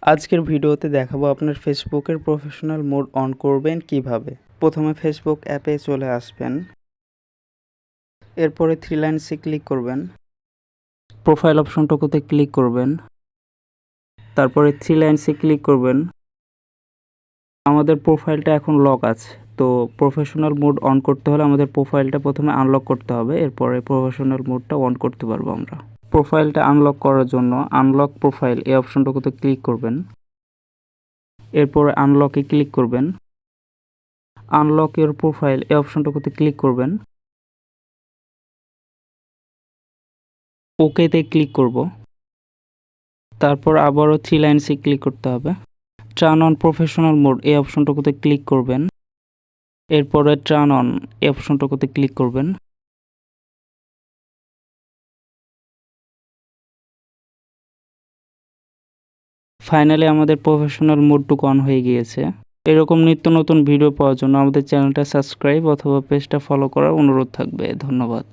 আজকের ভিডিওতে দেখাবো আপনার ফেসবুকের প্রফেশনাল মোড অন করবেন কিভাবে। প্রথমে ফেসবুক অ্যাপে চলে আসবেন, এরপরে থ্রি লাইনসে ক্লিক করবেন, প্রোফাইল অপশনটুকুতে ক্লিক করবেন, তারপরে থ্রি লাইনসে ক্লিক করবেন। আমাদের প্রোফাইলটা এখন লক আছে, তো প্রফেশনাল মোড অন করতে হলে আমাদের প্রোফাইলটা প্রথমে আনলক করতে হবে, এরপরে প্রফেশনাল মোডটা অন করতে পারবো আমরা। প্রোফাইলটা আনলক করার জন্য আনলক প্রোফাইল এই অপশনটুকুতে ক্লিক করবেন, এরপরে আনলকে ক্লিক করবেন, আনলক ইওর প্রোফাইল এই অপশনটুকুতে ক্লিক করবেন, ওকেতে ক্লিক করব, তারপর আবারও থ্রি লাইনসে ক্লিক করতে হবে। টার্ন অন প্রফেশনাল মোড এই অপশনটুকুতে ক্লিক করবেন, এরপরে টার্ন অন এই অপশনটুকুতে ক্লিক করবেন। ফাইনালি আমাদের প্রফেশনাল মোডটুকু অন হয়ে গিয়েছে। এরকম নিত্য নতুন ভিডিও পাওয়ার জন্য আমাদের চ্যানেলটা সাবস্ক্রাইব অথবা পেজটা ফলো করার অনুরোধ থাকবে। ধন্যবাদ।